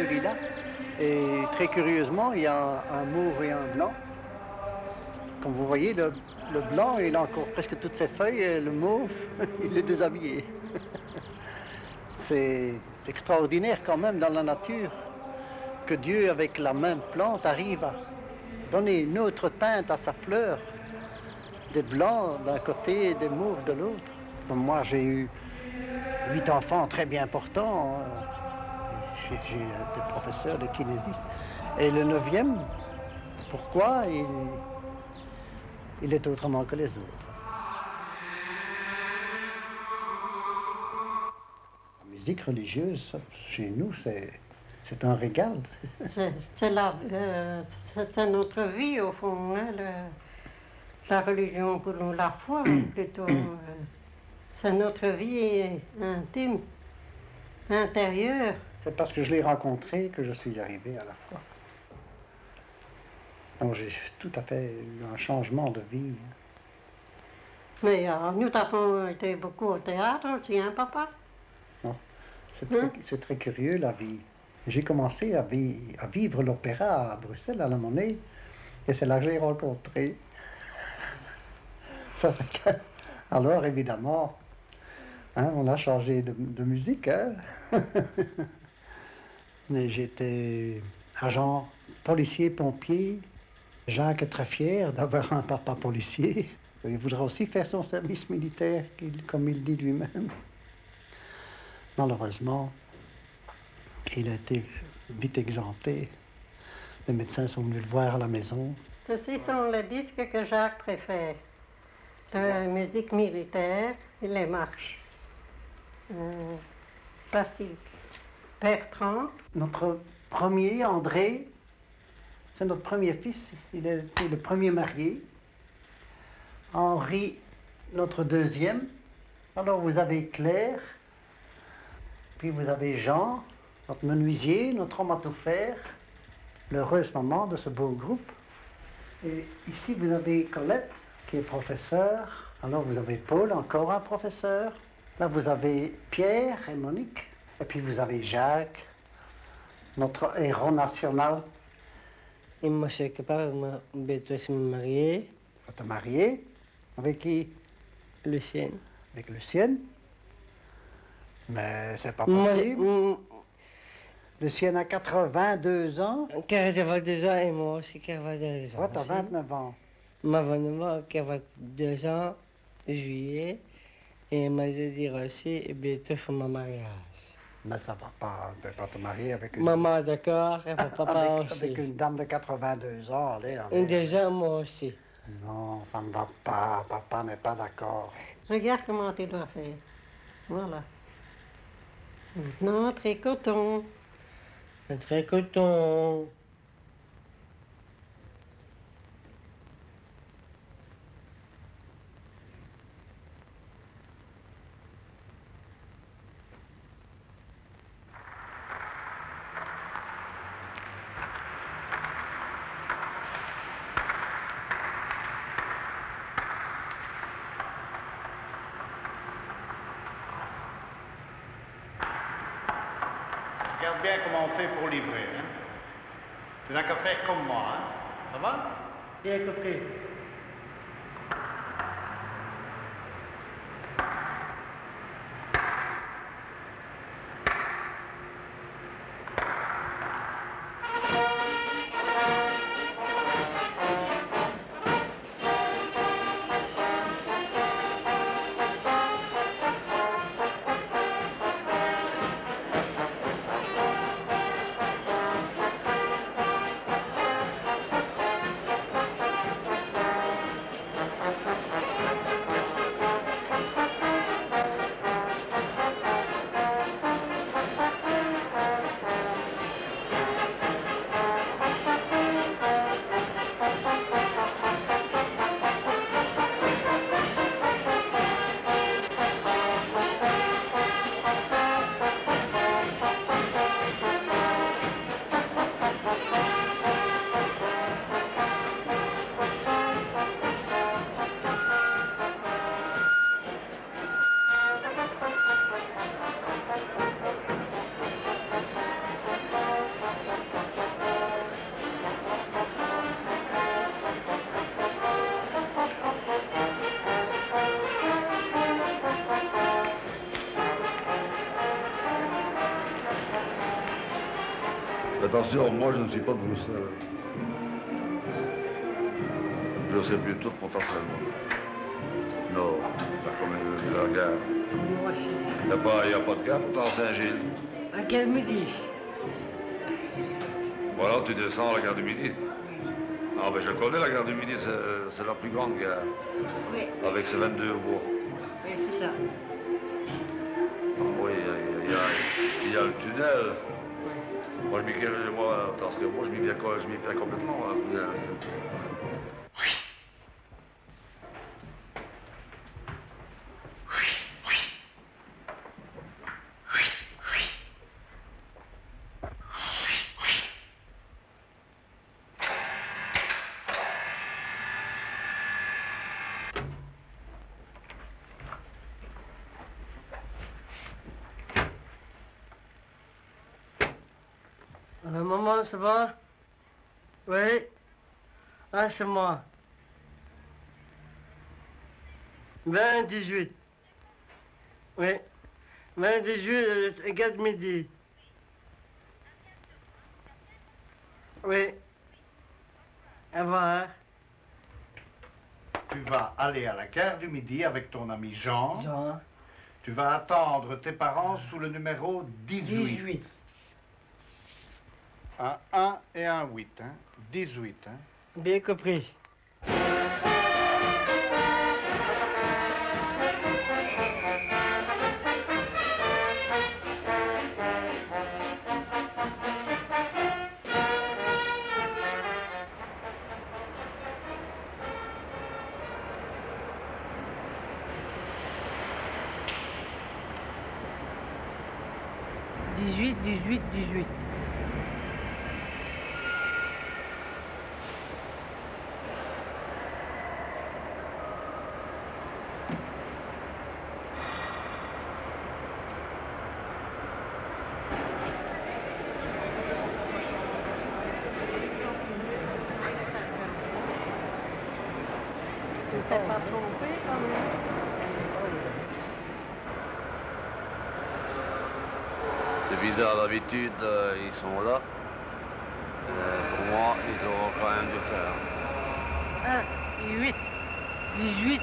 lilas. Et très curieusement, il y a un mauve et un blanc. Comme vous voyez, le blanc, il a encore presque toutes ses feuilles, et le mauve, il est déshabillé. C'est extraordinaire quand même dans la nature que Dieu, avec la même plante, arrive à donner une autre teinte à sa fleur, des blancs d'un côté et des mauves de l'autre. Moi, j'ai eu 8 enfants très bien portants. J'ai des professeurs, des kinésistes. Et le 9e, pourquoi il est autrement que les autres. La musique religieuse, chez nous, c'est un régal. C'est notre vie, au fond, hein, la religion pour nous, la foi, plutôt. C'est notre vie intime, intérieure. C'est parce que je l'ai rencontré que je suis arrivé à la foi. Donc j'ai tout à fait eu un changement de vie. Mais nous avons été beaucoup au théâtre aussi, hein, papa? Non, c'est très curieux, la vie. J'ai commencé à vivre l'opéra à Bruxelles, à la Monnaie, et c'est là que je l'ai rencontré. Alors, évidemment, hein, on a changé de musique. Hein? Mais j'étais agent policier, pompier. Jacques est très fier d'avoir un papa policier. Il voudra aussi faire son service militaire, comme il dit lui-même. Malheureusement, il a été vite exempté. Les médecins sont venus le voir à la maison. Ceci sont les disques que Jacques préfère. La musique militaire et les marches. Classique. Bertrand. Notre premier, André, c'est notre premier fils. Il a été le premier marié. Henri, notre deuxième. Alors vous avez Claire, puis vous avez Jean, notre menuisier, notre homme à tout faire, l'heureuse maman de ce beau groupe. Et ici vous avez Colette, qui est professeur. Alors vous avez Paul, encore un professeur. Là vous avez Pierre et Monique. Et puis vous avez Jacques, notre héros national. Et moi, je sais que pas, je suis marié. Tu vas te marier. Avec qui? Lucienne. Avec Lucienne. Mais c'est pas possible. Lucienne a 82 ans. 82 ans et moi aussi 82 ans. Toi, tu as 29 ans. Ma 22 ans, juillet. Et m'a dit aussi, bientôt pour mon mariage. Mais ça va pas, tu ne vas pas te marier avec une... Maman, d'accord, elle va pas avec une dame de 82 ans, allez. Déjà, moi aussi. Non, ça ne va pas, papa n'est pas d'accord. Regarde comment tu dois faire. Voilà. Maintenant, tricoton. Un tricoton. Regarde bien comment on fait pour livrer. Hein? Tu n'as qu'à faire comme moi. Hein? Ça va? Bien compris. Attention, moi je ne suis pas de Bruxelles. Je serai plutôt potentiellement. Non, la commune de la gare. Moi aussi. Il n'y a pas de gare pourtant à Saint-Gilles. À quel midi? Voilà, tu descends à la gare du Midi. Ah ben je connais la gare du Midi, c'est la plus grande gare. Oui, Avec ses 22 voies. oui, c'est ça. Oui, il y a le tunnel. Moi, parce que moi, je m'y viens complètement. Hein. Maman, ça va? Oui? Ah, c'est moi. 20-18. Oui. 20-18, 4 midi. Oui. Au revoir. Tu vas aller à la gare du Midi avec ton ami Jean. Jean. Tu vas attendre tes parents sous le numéro 18. 18. Un 1 et un 8, hein. 18, hein. Bien compris. Dix-huit, 18. Tu ne t'es pas trompé quand même. C'est bizarre, d'habitude, ils sont là. Pour moi, ils auront quand même du retard. 1, 8, 18.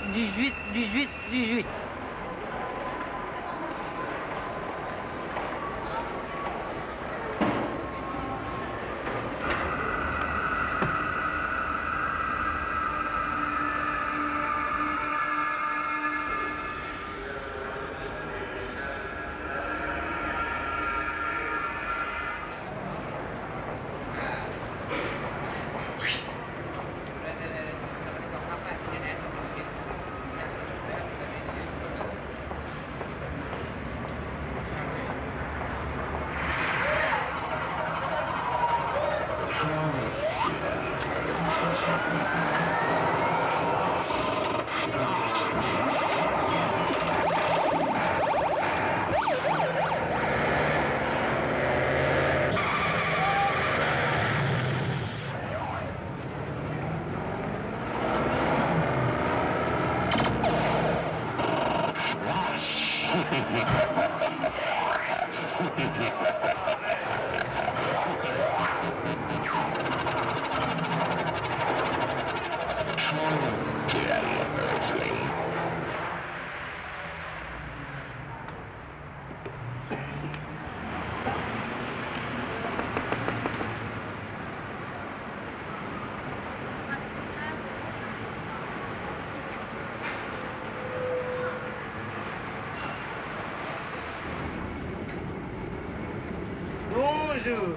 Bonjour.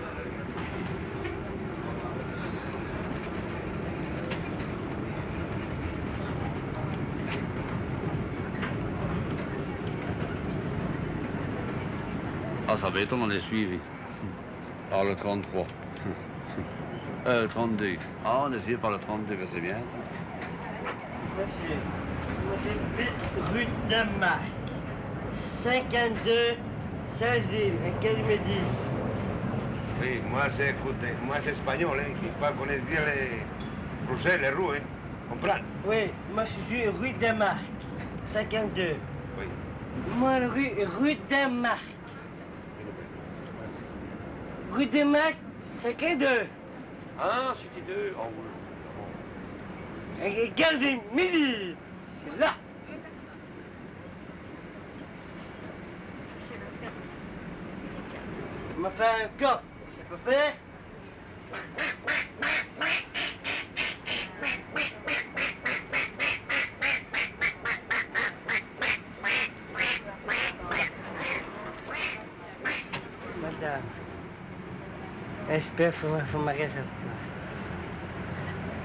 Ah, ça m'étonne, on est suivi. Par le 33. Le 32. Ah, on est suivi par le 32, ben c'est bien. Monsieur, rue de Marc, 52, Saint-Gilles, à quel midi? Oui, moi c'est espagnol, hein, qui pas connaître bien les Bruxelles, les rues, hein. Comprends? Oui, moi je suis rue de Marc, 52. Oui. Moi, rue de Marc. Rue de Marc, C'est deux. Ah, c'était deux. Oh, oui. Et gardez midi. C'est là. On m'a fait un coffre. Ça peut faire? Madame, j'espère que vous mariez avec toi.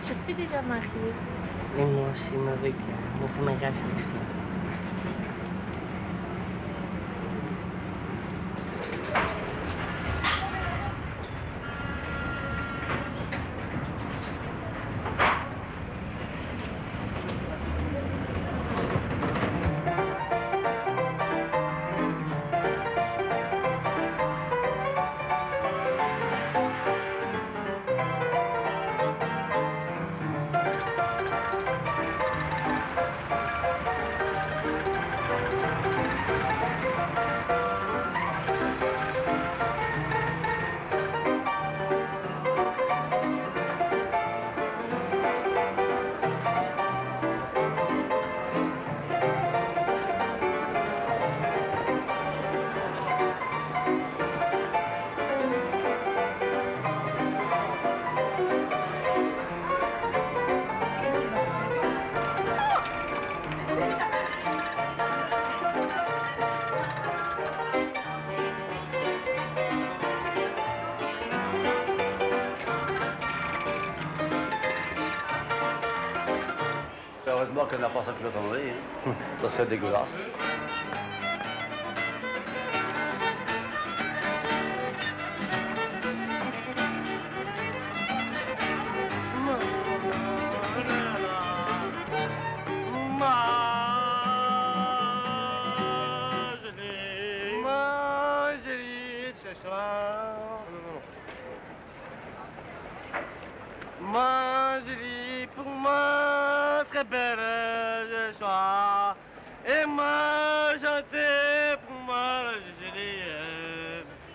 Je suis déjà mariée. Et moi aussi, avec mon mariage avec toi. Heureusement qu'elle n'a pas sa culotte enlevée, hein. Ça serait dégueulasse. Marjorie, pour moi, très belle je sois. Et moi, chanter pour moi, Julie.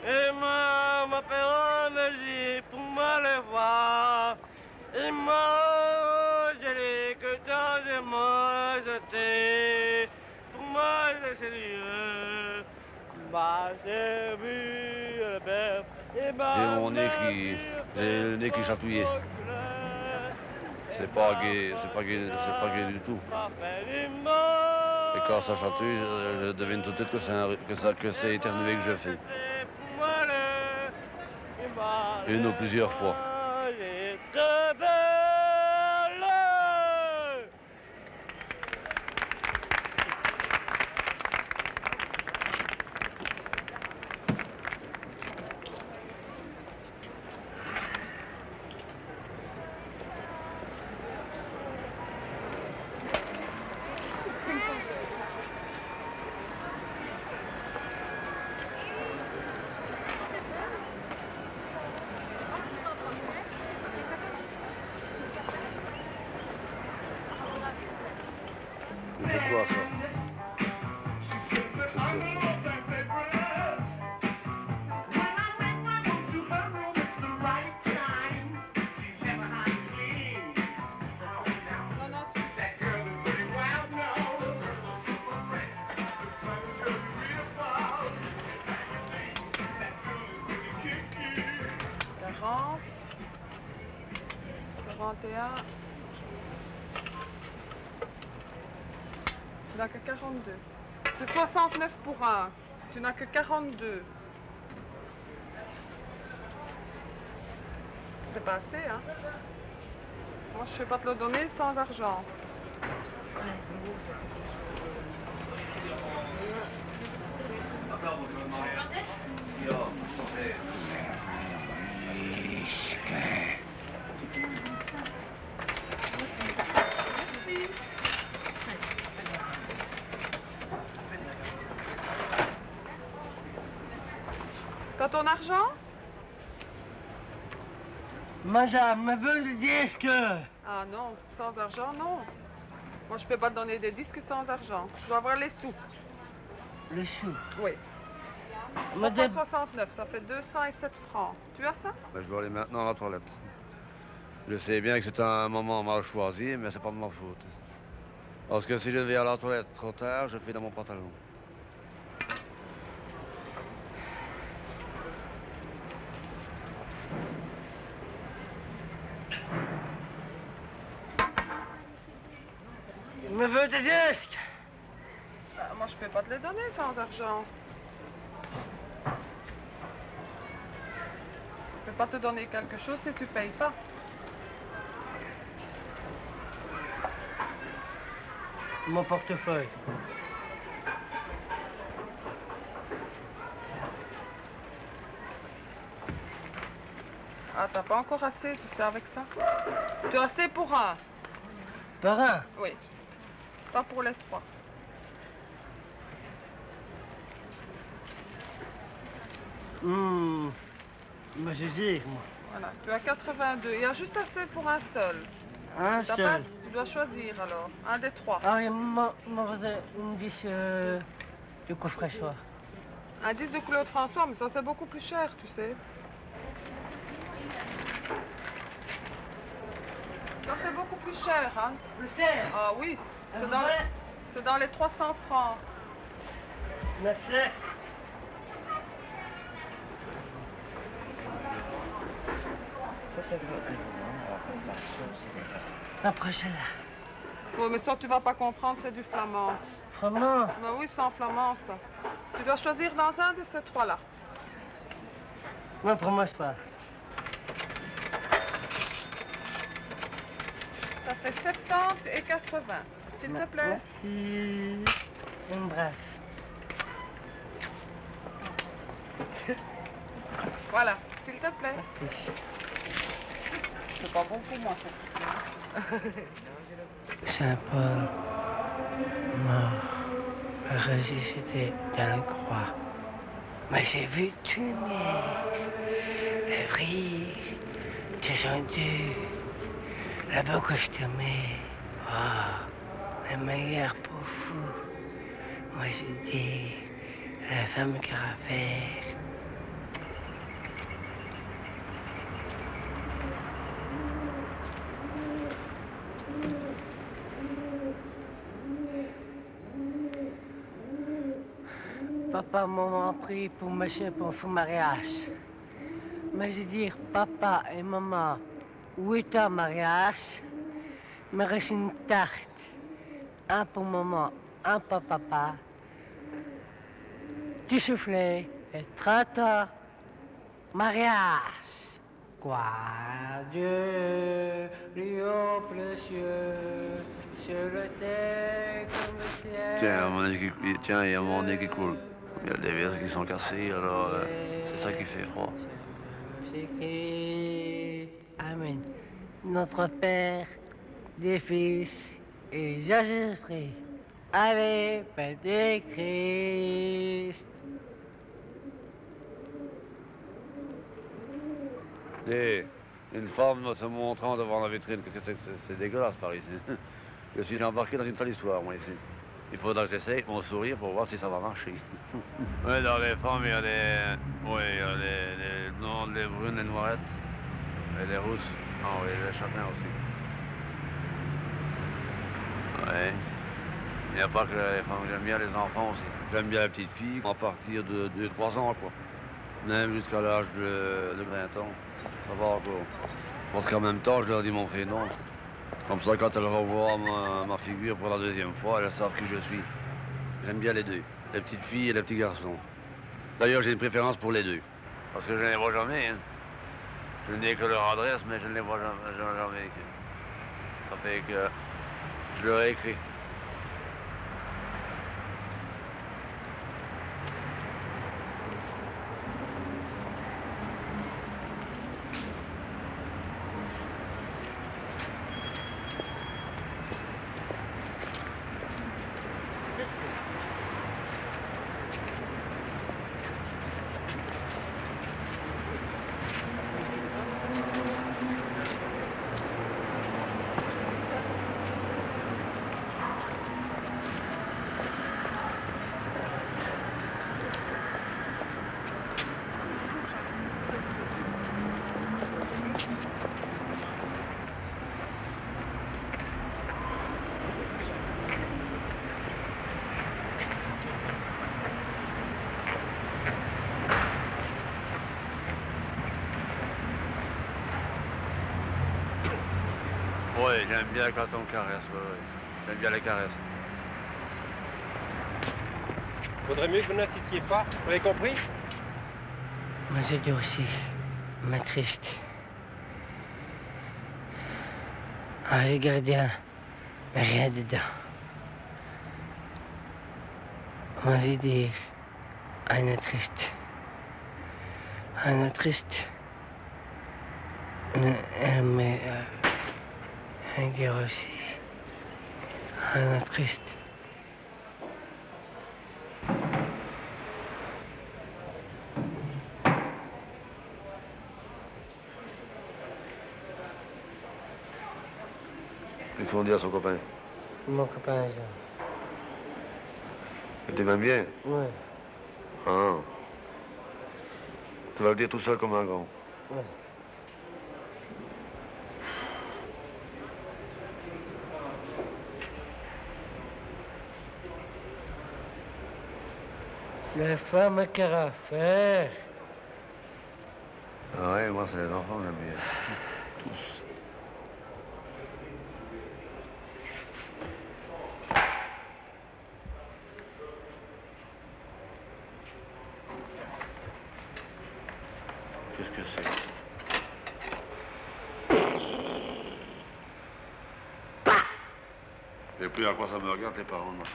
Et moi, ma parole, pour moi, le voir. Et moi, Julie, que tant de moi, jeter. Pour moi, le sérieux. Ma chérie, le belle. J'ai mon nez j'ai le nez qui chatouillait. C'est pas gai, c'est pas gai du tout. Et quand ça chatouille, je devine tout de suite que c'est éternué que je fais. Une ou plusieurs fois. C'est quoi ça? Tu n'as que 42. C'est 69 pour un. Tu n'as que 42. C'est pas assez, hein? Moi, je ne vais pas te le donner sans argent. T'as ton argent? Madame, me veut le disque. Ah non, sans argent, non. Moi, je peux pas te donner des disques sans argent. Je dois avoir les sous. Le sou. Oui. Madame, 369, ça fait 207 francs. Tu as ça? Mais je dois aller maintenant à la toilette. Je sais bien que c'est un moment mal choisi, mais c'est pas de ma faute. Parce que si je vais à la toilette trop tard, je fais dans mon pantalon. il me veut des disques. Bah, moi, je peux pas te les donner sans argent. Je peux pas te donner quelque chose si tu payes pas. Mon portefeuille. Ah, t'as pas encore assez, tu sais, avec ça? Tu as assez pour un? Par un. Oui. Pas pour les trois. Mais je dis, moi, Voilà, tu as 82. Il y a juste assez pour un seul. un T'as seul. pas- Tu dois choisir alors. Un des trois. Ah, il m'a fait une 10 de coffre-fort. Un 10 de Claude François, mais ça c'est beaucoup plus cher, tu sais. Ça c'est beaucoup plus cher, hein. Plus cher. Ah oui, c'est Ah, dans, ouais. c'est dans les 300 francs. Merci. Après celle-là. Oui, mais ça tu vas pas comprendre, c'est du flamand. Vraiment. Mais oui, c'est en flamand ça. Tu dois choisir dans un de ces trois-là. Non, pour moi, c'est pas. Ça fait 70 et 80. S'il te plaît. Merci. Une brasse. Voilà, s'il te plaît. Merci. C'est pas bon pour moi, ça. Saint-Paul, mort, ressuscité dans la croix. Mais j'ai vu tuer le vrille, descendu, la boucle je t'aimais. Oh, la meilleure pour fou. Moi je dis, la femme caravelle. Papa m'a pris pour monsieur pour son mariage. Mais je dis, papa et maman, 8 ans mariage, il me reste une tarte. Un pour maman, un pour papa. Du soufflet et 30 ans, mariage. Quoi, Dieu, lui haut les cieux, sur le terre comme le ciel. Tiens, il y a mon nez qui coule. Il y a des vis qui sont cassées, alors c'est ça qui fait froid. C'est écrit, Amen. Notre Père, des Fils et Jésus-Christ. Allez, Père de Christ. Et une femme se montrant devant la vitrine, c'est dégueulasse par ici. Je suis embarqué dans une sale histoire, moi, ici. Il faudra que j'essaye mon sourire pour voir si ça va marcher. Oui, dans les femmes, il y a les... Oui, il y a les blondes, les brunes, les noirettes. Et les rousses. Ah oui, les châtains aussi. Oui. Il n'y a pas que les femmes, j'aime bien les enfants aussi. J'aime bien la petite fille, à partir de 2-3 ans, quoi. Même jusqu'à l'âge de 20 ans. Ça va encore. Parce qu'en même temps, je leur dis mon prénom. Comme ça, quand elles vont voir ma figure pour la deuxième fois, elles savent qui je suis. J'aime bien les deux, les petites filles et les petits garçons. D'ailleurs, j'ai une préférence pour les deux. Parce que je ne les vois jamais. Hein. Je n'ai que leur adresse, mais je ne les vois jamais. Ça fait que je leur ai écrit. Oui, j'aime bien quand on caresse, oui. J'aime bien les caresses. Faudrait mieux que vous n'insistiez pas. Vous avez compris? Moi, je dis aussi, mais triste. Un gardien, mais rien dedans. Moi, je dis, un triste. Un triste. Mais un gars aussi. Un triste. Il faut dire à son copain. Mon copain, Tu m'aimes bien? oui, Ah. Tu vas le dire tout seul comme un grand. oui. Les femmes carafères. Ah ouais, moi, c'est les enfants, j'aime bien. Tous. Qu'est-ce que c'est? Et puis à quoi ça me regarde, les parents, moi.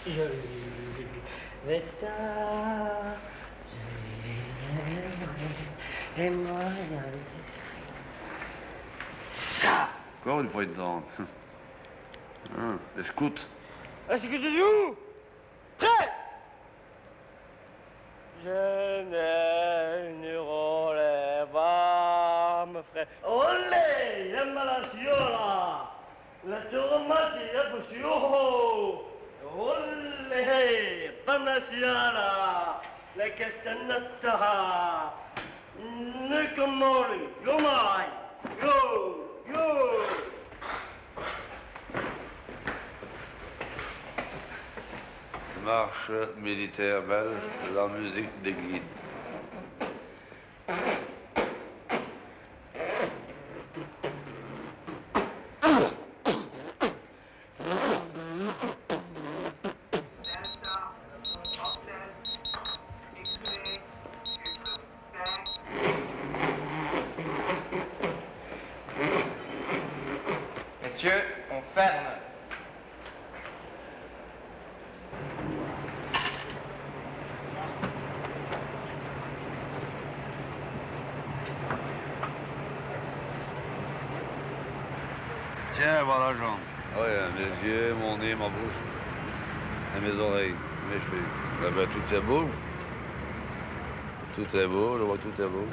Le très et moi, ça. Encore une fois dedans. Hein, les scouts. Est-ce que tu joues? Prêt? Je ne relève pas, mon frère. Olé, j'aime la siola. La tourmenti è possio. Olé, panna siola. La castanata. Ne comori, yo mai. Yo. Marche militaire belge de la musique des guides. Messieurs, on ferme. Tiens, voilà la jambe. Oui, mes yeux, mon nez, ma bouche, et mes oreilles, mes cheveux. Eh ben, tout est beau. Tout est beau, je vois tout est beau.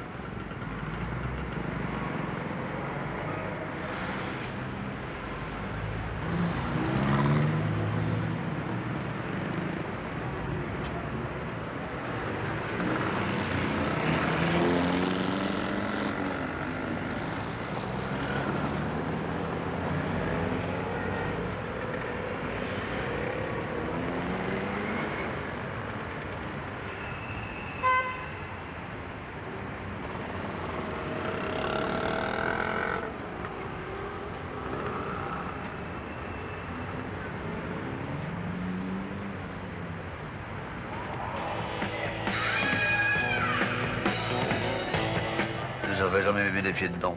J'avais jamais mis les pieds dedans,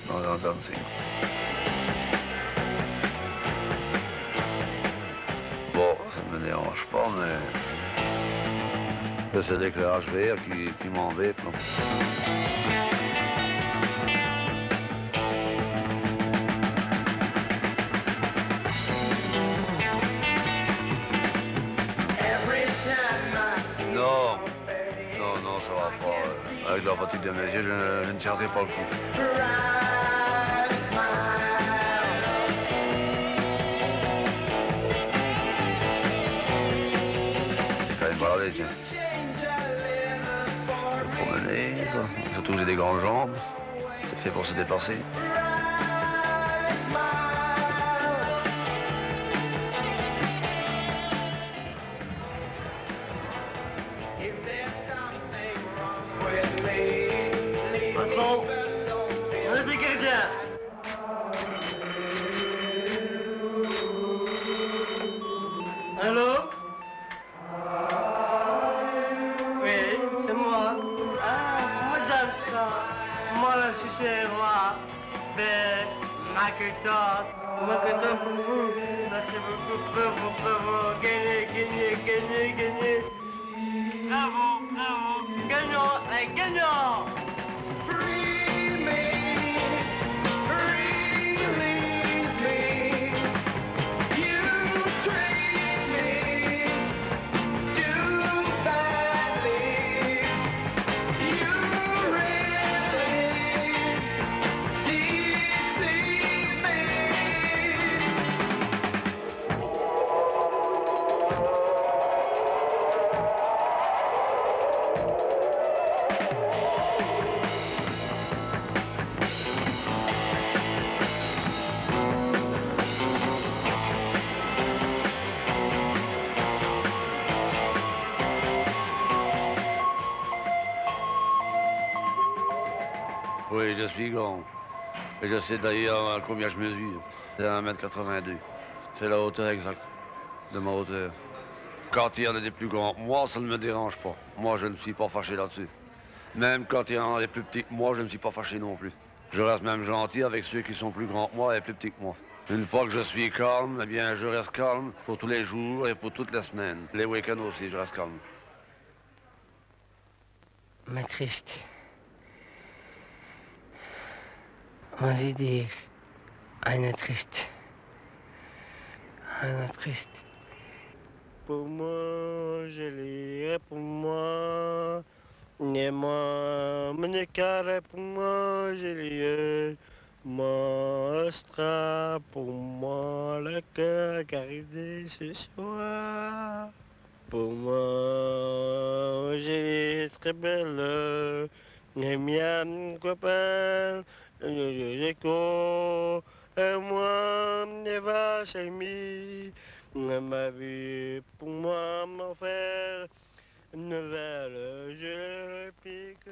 dans un dancing. Bon, ça me me dérange pas, mais c'est l'éclairage vert qui m'embête. Non, ça va pas. Avec la fatigue de mes yeux, je ne tiendrai pas le coup. C'est quand même baladé, tiens. Se promener, surtout que j'ai des grandes jambes. C'est fait pour se déplacer. Patron, on est des gardiens. Allô? Oui, c'est moi. Ah, madame ça. Moi, là, c'est moi. Ben, ma queue-tante pour vous. Merci beaucoup pour vous. Gagnez. Bravo. Gagnons. Oui, je suis grand. Et je sais d'ailleurs à combien je mesure. C'est 1m82. C'est la hauteur exacte de ma hauteur. Quand il y en a des plus grands que moi, ça ne me dérange pas. Moi, je ne suis pas fâché là-dessus. Même quand il y en a des plus petits que moi, je ne suis pas fâché non plus. Je reste même gentil avec ceux qui sont plus grands que moi et plus petits que moi. Une fois que je suis calme, eh bien, je reste calme pour tous les jours et pour toutes les semaines. Les week-ends aussi, je reste calme. Mais triste. Vas-y dire, eine triste. Pour moi, je lirai pour moi. Et moi, mon carré pour moi, je lirai. Mostra pour moi le cœur gardé ce soir. Pour moi, j'ai très belle. Et miam copain. Et moi, ne va chez ma vie pour moi, mon frère, une nouvelle, je le réplique.